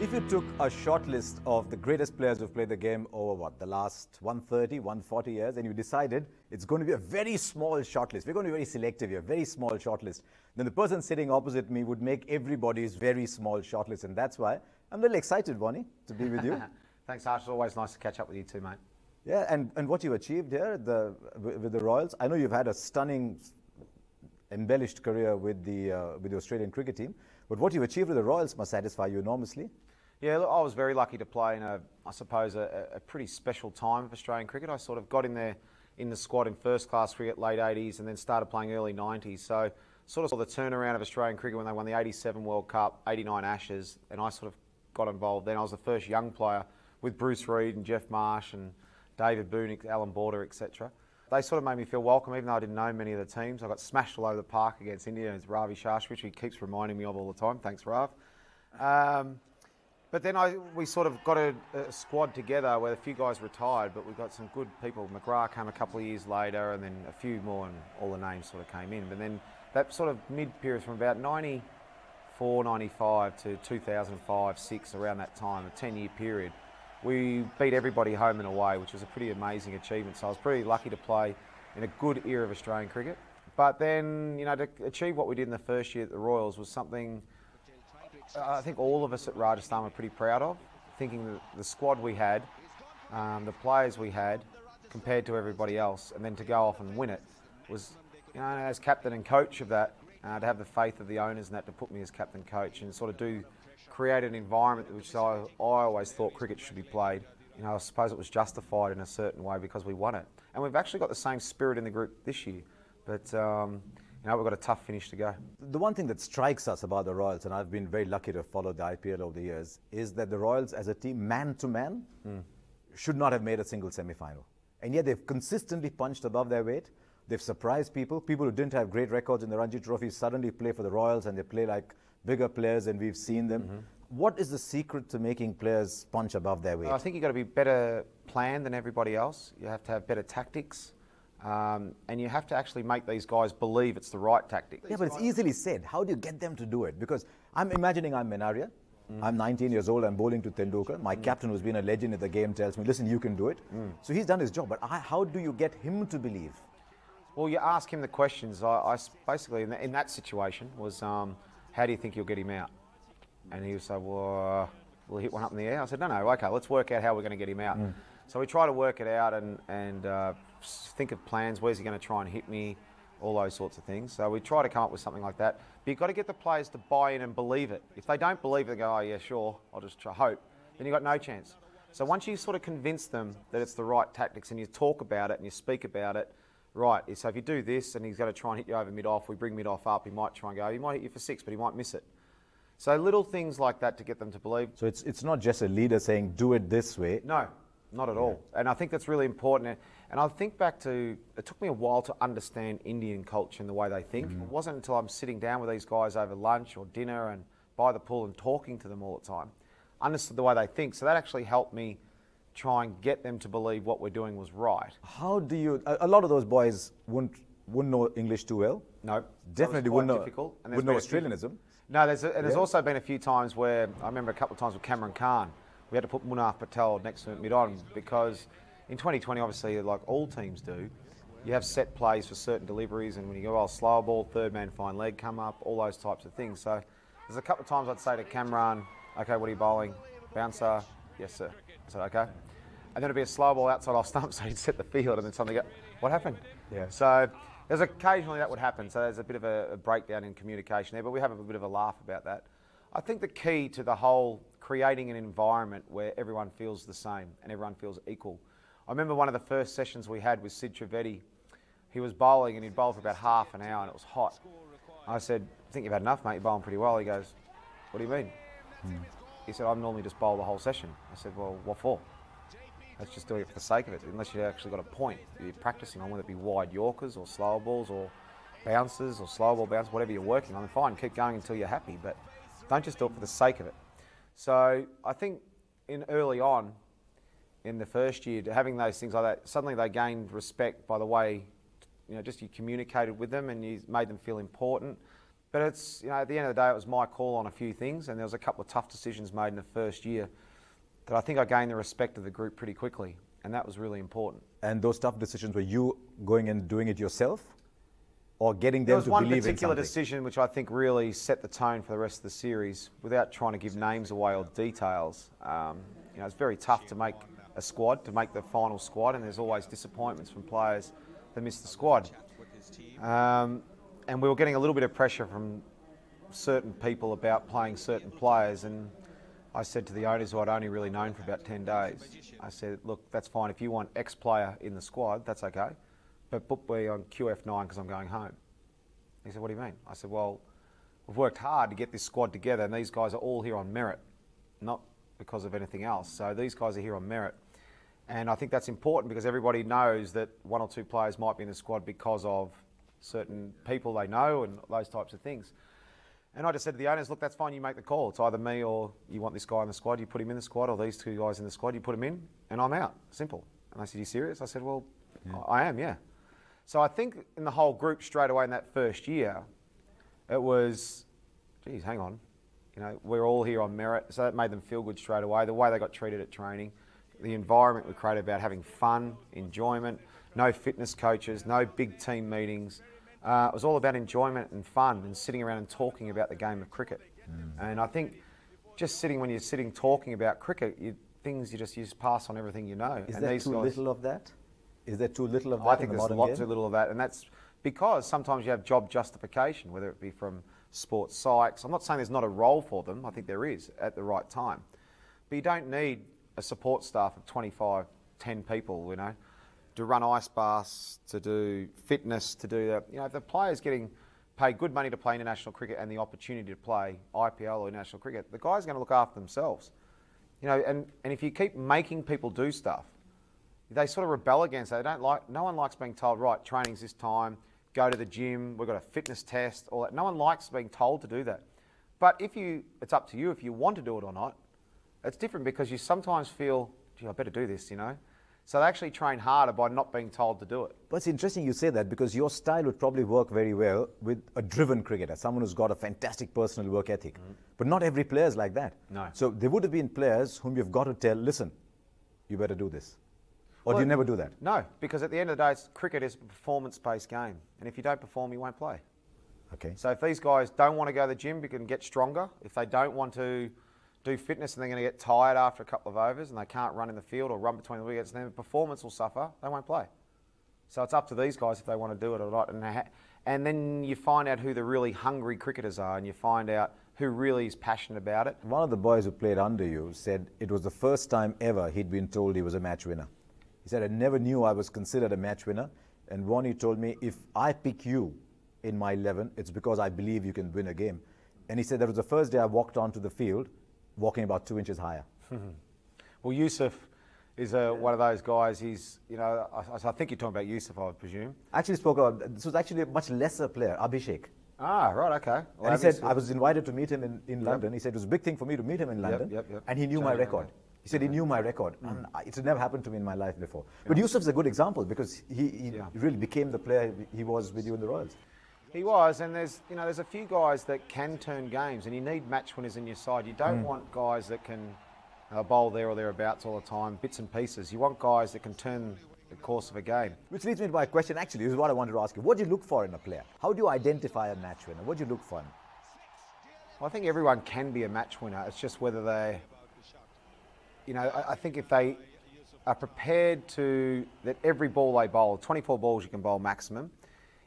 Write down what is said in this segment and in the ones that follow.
If you took a short list of the greatest players who've played the game over the last 130, 140 years, and you decided it's going to be a very small short list, we're going to be very selective here, very small short list, then the person sitting opposite me would make everybody's very small short list, and that's why I'm really excited, Warne, to be with you. Thanks, Harsha. It's always nice to catch up with you too, mate. Yeah, and what you've achieved here with the Royals, I know you've had a stunning, embellished career with the Australian cricket team, but what you've achieved with the Royals must satisfy you enormously. Yeah, look, I was very lucky to play in a pretty special time of Australian cricket. I sort of got in there in the squad in first class cricket, late 80s, and then started playing early 90s. So sort of saw the turnaround of Australian cricket when they won the 87 World Cup, 89 Ashes, and I sort of got involved then. I was the first young player with Bruce Reid and Jeff Marsh and David Boone, Alan Border, etc. They sort of made me feel welcome, even though I didn't know many of the teams. I got smashed all over the park against India. It's Ravi Shastri, which he keeps reminding me of all the time. Thanks, Rav. But then we sort of got a squad together where a few guys retired, but we got some good people. McGrath came a couple of years later, and then a few more, and all the names sort of came in. But then that sort of mid-period from about 94, 95 to 2005, 6, around that time, a 10-year period, we beat everybody home and away, which was a pretty amazing achievement. So I was pretty lucky to play in a good era of Australian cricket. But then, to achieve what we did in the first year at the Royals was something I think all of us at Rajasthan were pretty proud of, thinking that the squad we had, the players we had, compared to everybody else, and then to go off and win it was, as captain and coach of that, to have the faith of the owners and that to put me as captain coach and sort of create an environment which I always thought cricket should be played. I suppose it was justified in a certain way because we won it. And we've actually got the same spirit in the group this year, but we've got a tough finish to go. The one thing that strikes us about the Royals, and I've been very lucky to follow the IPL over the years, is that the Royals as a team, man to man, should not have made a single semi-final. And yet they've consistently punched above their weight. They've surprised people. People who didn't have great records in the Ranji Trophy suddenly play for the Royals and they play like bigger players and we've seen them. Mm-hmm. What is the secret to making players punch above their weight? I think you've got to be better planned than everybody else. You have to have better tactics. And you have to actually make these guys believe it's the right tactic. Yeah, but it's easily said. How do you get them to do it? Because I'm imagining I'm Menaria. I'm 19 years old. I'm bowling to Tendulkar. My captain, who's been a legend in the game, tells me, listen, you can do it. So he's done his job. But how do you get him to believe? Well, you ask him the questions. I basically, in that situation, was how do you think you'll get him out? And he would say, well, we'll hit one up in the air. I said, no, okay, let's work out how we're going to get him out. So we try to work it out and think of plans. Where's he going to try and hit me? All those sorts of things. So we try to come up with something like that. But you've got to get the players to buy in and believe it. If they don't believe it, they go, oh yeah, sure, I'll just hope. Then you've got no chance. So once you sort of convince them that it's the right tactics and you talk about it and you speak about it, right, so if you do this and he's going to try and hit you over mid-off, we bring mid-off up, he might try and go, he might hit you for 6, but he might miss it. So little things like that to get them to believe. So it's not just a leader saying, do it this way. No. Not at all. And I think that's really important. And I think back to, it took me a while to understand Indian culture and the way they think. It wasn't until I'm sitting down with these guys over lunch or dinner and by the pool and talking to them all the time, understood the way they think. So that actually helped me try and get them to believe what we're doing was right. How do you, a lot of those boys wouldn't know English too well. No. Definitely wouldn't know Australianism. No, there's also been a few times where, I remember a couple of times with Cameron Khan, we had to put Munaf Patel next to mid-on because in 2020, obviously, like all teams do, you have set plays for certain deliveries, and when you go, slow ball, third man, fine leg come up, all those types of things. So there's a couple of times I'd say to Cameron, okay, what are you bowling? Bouncer? Yes, sir. I said, okay. And then it'd be a slow ball outside off stump, so he'd set the field, and then suddenly go, what happened? Yeah. So there's occasionally that would happen, so there's a bit of a breakdown in communication there, but we have a bit of a laugh about that. I think the key to the whole creating an environment where everyone feels the same and everyone feels equal. I remember one of the first sessions we had with Sid Trivedi. He was bowling and he'd bowl for about half an hour and it was hot. I said, I think you've had enough, mate, you're bowling pretty well. He goes, what do you mean? He said, I normally just bowl the whole session. I said, well, what for? That's just doing it for the sake of it, unless you've actually got a point you're practicing on, whether it be wide Yorkers or slower balls or bounces or slow ball bounces, whatever you're working on. Fine, keep going until you're happy, but don't just do it for the sake of it. So I think early on, in the first year, having those things like that, suddenly they gained respect by the way, just you communicated with them and you made them feel important. But it's, at the end of the day, it was my call on a few things, and there was a couple of tough decisions made in the first year that I think I gained the respect of the group pretty quickly, and that was really important. And those tough decisions, were you going and doing it yourself, or getting There them was to one believe in particular something? decision which I think really set the tone for the rest of the series, without trying to give names away or details. It's very tough to make a squad, to make the final squad, and there's always disappointments from players that miss the squad. And we were getting a little bit of pressure from certain people about playing certain players, and I said to the owners, who I'd only really known for about 10 days, I said, look, that's fine. If you want X player in the squad, that's okay, but put me on QF9 because I'm going home. He said, what do you mean? I said, well, we've worked hard to get this squad together, and these guys are all here on merit, not because of anything else. So these guys are here on merit. And I think that's important because everybody knows that one or two players might be in the squad because of certain people they know and those types of things. And I just said to the owners, look, that's fine, you make the call. It's either me or you want this guy in the squad, you put him in the squad, or these two guys in the squad, you put them in, and I'm out. Simple. And they said, you serious? I said, well, yeah. I am, yeah. So I think in the whole group straight away in that first year, it was, geez, hang on. We're all here on merit. So that made them feel good straight away. The way they got treated at training, the environment we created about having fun, enjoyment, no fitness coaches, no big team meetings. It was all about enjoyment and fun and sitting around and talking about the game of cricket. And I think just when you're sitting talking about cricket, you just pass on everything you know. Is there too little of that? Is there too little of that? I think there's a lot too little of that, and that's because sometimes you have job justification, whether it be from sports psychs. I'm not saying there's not a role for them. I think there is at the right time. But you don't need a support staff of 25, 10 people, to run ice baths, to do fitness, to do that. If the player's getting paid good money to play international cricket and the opportunity to play IPL or international cricket, the guy's going to look after themselves. And if you keep making people do stuff, they sort of rebel against that. No one likes being told, right, training's this time, go to the gym, we've got a fitness test, all that. No one likes being told to do that. But it's up to you if you want to do it or not. It's different because you sometimes feel, gee, I better do this, So they actually train harder by not being told to do it. But it's interesting you say that because your style would probably work very well with a driven cricketer, someone who's got a fantastic personal work ethic. But not every player is like that. No. So there would have been players whom you've got to tell, listen, you better do this. Or do you never do that? No, because at the end of the day, cricket is a performance-based game. And if you don't perform, you won't play. Okay. So if these guys don't want to go to the gym, you can get stronger. If they don't want to do fitness and they're going to get tired after a couple of overs and they can't run in the field or run between the wickets, then the performance will suffer. They won't play. So it's up to these guys if they want to do it or not. And then you find out who the really hungry cricketers are, and you find out who really is passionate about it. One of the boys who played under you said it was the first time ever he'd been told he was a match winner. He said, I never knew I was considered a match winner. And Warne told me, if I pick you in my 11, it's because I believe you can win a game. And he said that was the first day I walked onto the field, walking about 2 inches higher. Well, Yusuf is one of those guys. He's, I think you're talking about Yusuf, I would presume. Actually spoke about, this was actually a much lesser player, Abhishek. Ah, right, okay. Well, and he said, I was invited to meet him in London. He said it was a big thing for me to meet him in London. Yep. And he knew my record. He said he knew my record. And it's never happened to me in my life before. But Yusuf's a good example because he really became the player he was with you in the Royals. He was, and there's a few guys that can turn games, and you need match winners in your side. You don't want guys that can bowl there or thereabouts all the time, bits and pieces. You want guys that can turn the course of a game. Which leads me to my question, actually, this is what I wanted to ask you. What do you look for in a player? How do you identify a match winner? What do you look for? Well, I think everyone can be a match winner. It's just whether they, I think if they are prepared to, that every ball they bowl, 24 balls you can bowl maximum.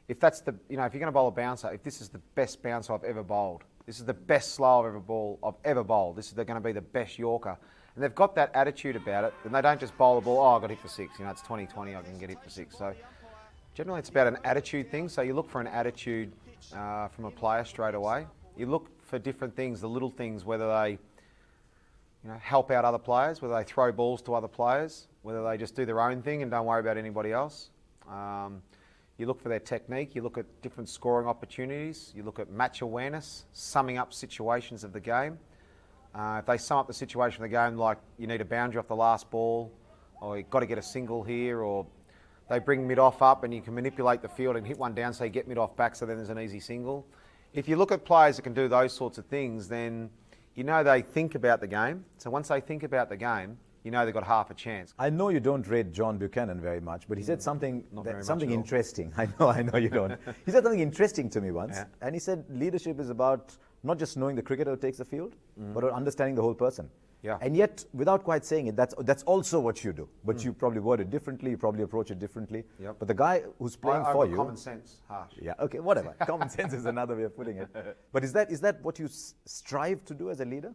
If that's if you're going to bowl a bouncer, if this is the best bouncer I've ever bowled, this is the best slow I've ever bowled, they're going to be the best Yorker, and they've got that attitude about it, then they don't just bowl the ball, I've got hit for 6, it's 20-20, I can get hit for 6. So generally it's about an attitude thing, so you look for an attitude from a player straight away. You look for different things, the little things, whether they help out other players, whether they throw balls to other players, whether they just do their own thing and don't worry about anybody else. You look for their technique, you look at different scoring opportunities, you look at match awareness, summing up situations of the game. If they sum up the situation of the game like you need a boundary off the last ball, or you've got to get a single here, or they bring mid-off up and you can manipulate the field and hit one down so you get mid-off back so then there's an easy single. if you look at players that can do those sorts of things, then you know they think about the game. So once they think about the game, you know they've got half a chance. I know you don't rate John Buchanan very much, but he said something something interesting. I know you don't. He said something interesting to me once, and he said leadership is about not just knowing the cricketer who takes the field, but understanding the whole person. Yeah. And yet, without quite saying it, that's also what you do. But you probably word it differently, you probably approach it differently. Yep. But the guy who's playing I've for got you... common sense, Harsh. Yeah, okay, whatever. Common sense is another way of putting it. But is that what you strive to do as a leader?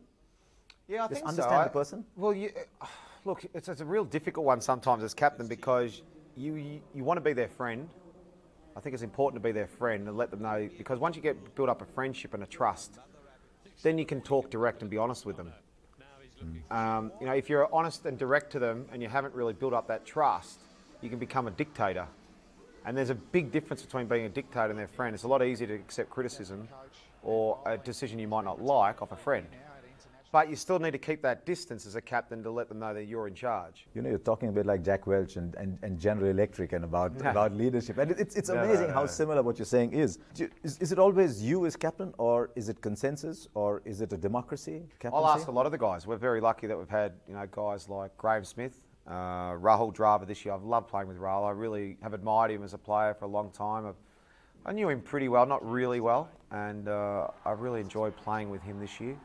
Yeah, I Just think understand the person? Well, look, it's a real difficult one sometimes as captain because you want to be their friend. I think it's important to be their friend and let them know, because once you build up a friendship and a trust, then you can talk direct and be honest with them. You know, if you're honest and direct to them and you haven't really built up that trust, you can become a dictator. And there's a big difference between being a dictator and their friend. It's a lot easier to accept criticism or a decision you might not like off a friend. But you still need to keep that distance as a captain to let them know that you're in charge. You know, you're talking a bit like Jack Welch and General Electric and about leadership. And it's amazing how similar what you're saying is. Is it always you as captain, or is it consensus, or is it a democracy? Captaincy? I'll ask a lot of the guys. We're very lucky that we've had, you know, guys like Graham Smith, Rahul Dravid this year. I've loved playing with Rahul. I really have admired him as a player for a long time. I knew him pretty well, not really well, and I really enjoyed playing with him this year.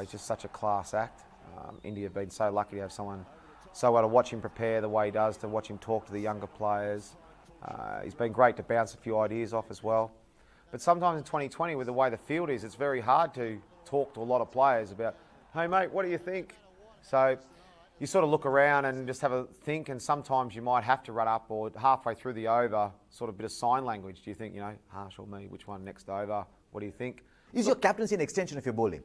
He's just such a class act. India have been so lucky to have someone so well to watch him prepare the way he does, to watch him talk to the younger players. He's been great to bounce a few ideas off as well. But sometimes in 2020, with the way the field is, it's very hard to talk to a lot of players about, hey mate, what do you think? So you sort of look around and just have a think, and sometimes you might have to run up or halfway through the over, sort of a bit of sign language. Do you think, you know, Harsh or me, which one next over? What do you think? Is your captaincy an extension of your bowling?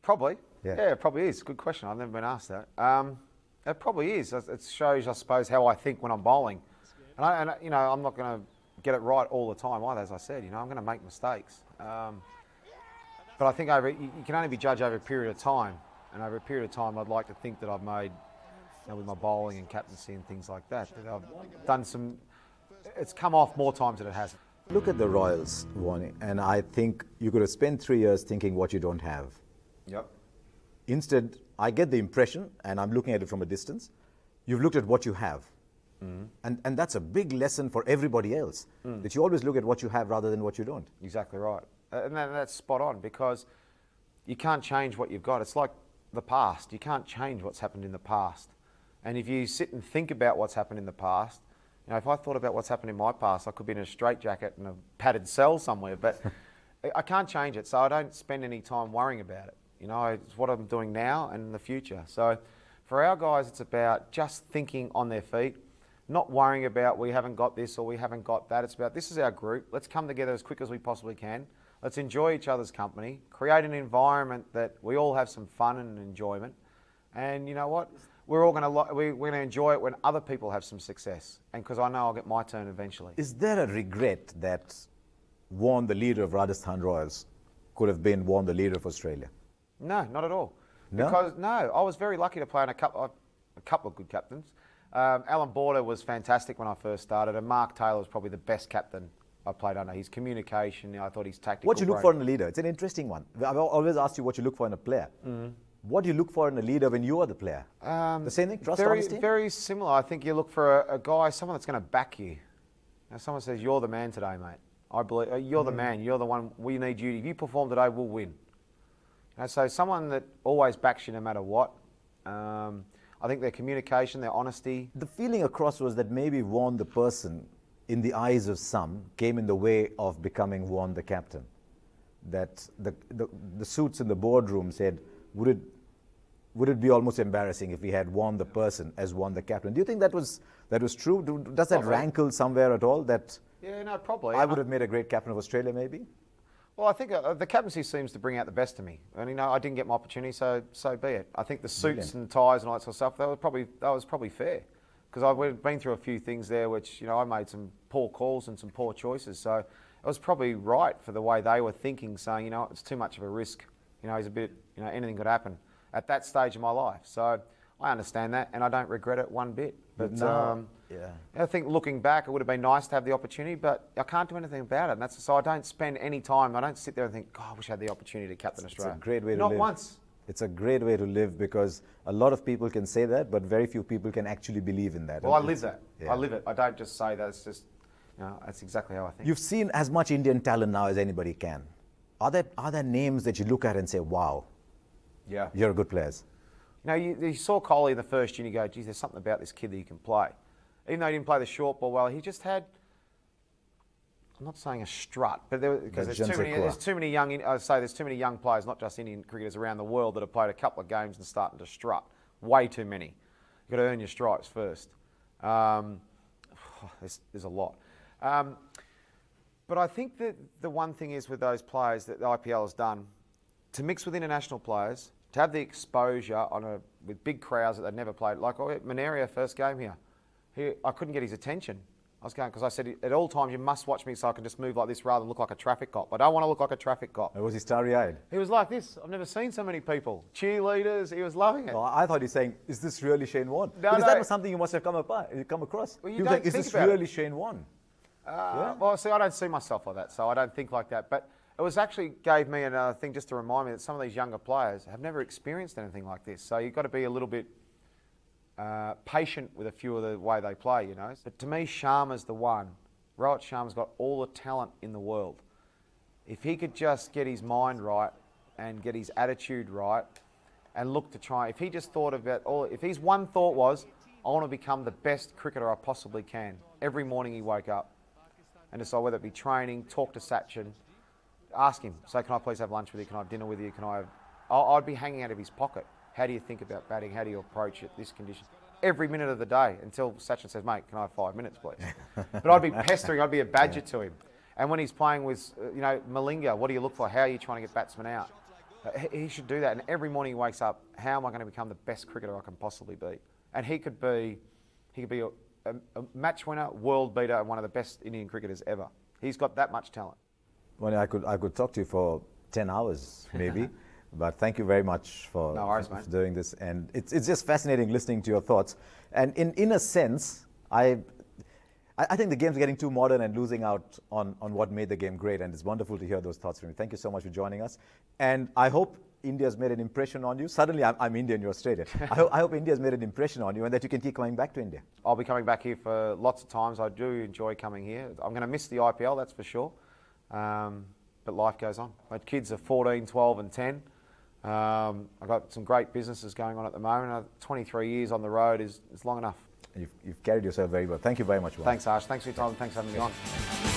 Probably. Yeah. Yeah, it probably is. Good question. I've never been asked that. It probably is. It shows, I suppose, how I think when I'm bowling. And you know, I'm not going to get it right all the time either, as I said. You know, I'm going to make mistakes. But I think you can only be judged over a period of time. And over a period of time, I'd like to think that I've made, you know, with my bowling and captaincy and things like that, that I've done some... It's come off more times than it hasn't. Look at the Royals, Warne, and I think you could have spent 3 years thinking what you don't have. Yep. Instead, I get the impression, and I'm looking at it from a distance, you've looked at what you have. And that's a big lesson for everybody else, that you always look at what you have rather than what you don't. Exactly right. And that's spot on, because you can't change what you've got. It's like the past. You can't change what's happened in the past. And if you sit and think about what's happened in the past, you know, if I thought about what's happened in my past, I could be in a straitjacket in a padded cell somewhere, but I can't change it, so I don't spend any time worrying about it. You know, it's what I'm doing now and in the future. So for our guys, it's about just thinking on their feet, not worrying about we haven't got this or we haven't got that. It's about, this is our group. Let's come together as quick as we possibly can. Let's enjoy each other's company, create an environment that we all have some fun and enjoyment. And you know what? We're all we're going to enjoy it when other people have some success. And because I know I'll get my turn eventually. Is there a regret that Warne, the leader of Rajasthan Royals, could have been Warne, the leader of Australia? No, not at all. No? Because, no, I was very lucky to play on a couple of good captains. Alan Border was fantastic when I first started, and Mark Taylor was probably the best captain I played under. His communication, I thought his tactical... What you look for in a leader? It's an interesting one. I've always asked you what you look for in a player. What do you look for in a leader when you are the player? The same thing? Trust, honesty? Very similar. I think you look for a guy, someone that's going to back you. Now, someone says, you're the man today, mate. I believe you're the man. You're the one. We need you. If you perform today, we'll win. And so someone that always backs you no matter what. I think their communication, their honesty. The feeling across was that maybe Warne, the person, in the eyes of some, came in the way of becoming Warne, the captain. That the suits in the boardroom said, would it be almost embarrassing if we had Warne, the person, as Warne, the captain? Do you think that was true? Does that rankle somewhere at all? That yeah, no, probably. I would have made a great captain of Australia, maybe? Well, I think the captaincy seems to bring out the best of me. And, you know, I didn't get my opportunity, so be it. I think the suits and ties and all that sort of stuff, that was probably fair. Because I've been through a few things there which, you know, I made some poor calls and some poor choices. So it was probably right for the way they were thinking, saying, you know, it's too much of a risk. You know, he's a bit, you know, anything could happen at that stage of my life. So I understand that, and I don't regret it one bit. But yeah. I think looking back, it would have been nice to have the opportunity, but I can't do anything about it. And so I don't spend any time. I don't sit there and think, God, I wish I had the opportunity to captain Australia. It's a great way to Not live. once. It's a great way to live because a lot of people can say that, but very few people can actually believe in that. Well, I live that. Yeah. I live it. I don't just say that. It's just, that's exactly how I think. You've seen as much Indian talent now as anybody can. Are there names that you look at and say, wow, Yeah. you're a good players? You saw Kohli in the first year and you go, geez, there's something about this kid that he can play. Even though he didn't play the short ball well, he just had, I'm not saying a strut, but because there's too many young players, not just Indian cricketers around the world that have played a couple of games and starting to strut. Way too many. You've got to earn your stripes first. There's a lot. But I think that the one thing is with those players that the IPL has done, to mix with international players, to have the exposure with big crowds that they'd never played. Like Manaria, first game here, I couldn't get his attention. I was going, because I said, at all times you must watch me so I can just move like this rather than look like a traffic cop. I don't want to look like a traffic cop. Was he starry-eyed? He was like this. I've never seen so many people. Cheerleaders, he was loving it. Oh, I thought he was saying, is this really Shane Warne? No, because that was something you must have come across. Well, he was like, is this really Shane Warne? Well, see, I don't see myself like that, so I don't think like that. But it was actually gave me another thing just to remind me that some of these younger players have never experienced anything like this. So you've got to be a little bit patient with a few of the way they play, But to me, Sharma's the one. Rohit Sharma's got all the talent in the world. If he could just get his mind right and get his attitude right and look to try, if he just thought about if his one thought was, I want to become the best cricketer I possibly can. Every morning he woke up and decide whether it be training, talk to Sachin, ask him, say, can I please have lunch with you? Can I have dinner with you? I'd be hanging out of his pocket. How do you think about batting? How do you approach it, this condition? Every minute of the day until Sachin says, mate, can I have 5 minutes, please? But I'd be pestering, I'd be a badger to him. And when he's playing with, Malinga, what do you look for? How are you trying to get batsmen out? He should do that. And every morning he wakes up, how am I going to become the best cricketer I can possibly be? And he could be a match winner, world beater, and one of the best Indian cricketers ever. He's got that much talent. Well, I could talk to you for 10 hours, maybe. But thank you very much for doing this. And it's just fascinating listening to your thoughts. And in a sense, I think the game's getting too modern and losing out on what made the game great. And it's wonderful to hear those thoughts from you. Thank you so much for joining us. And I hope India's made an impression on you. Suddenly, I'm Indian, you're Australian. I hope India's made an impression on you and that you can keep coming back to India. I'll be coming back here for lots of times. I do enjoy coming here. I'm going to miss the IPL, that's for sure. But life goes on. My kids are 14, 12 and 10. I've got some great businesses going on at the moment. 23 years on the road is long enough. You've carried yourself very well. Thank you very much, Warne. Thanks, Harsh. Thanks for your time and thanks for having me on.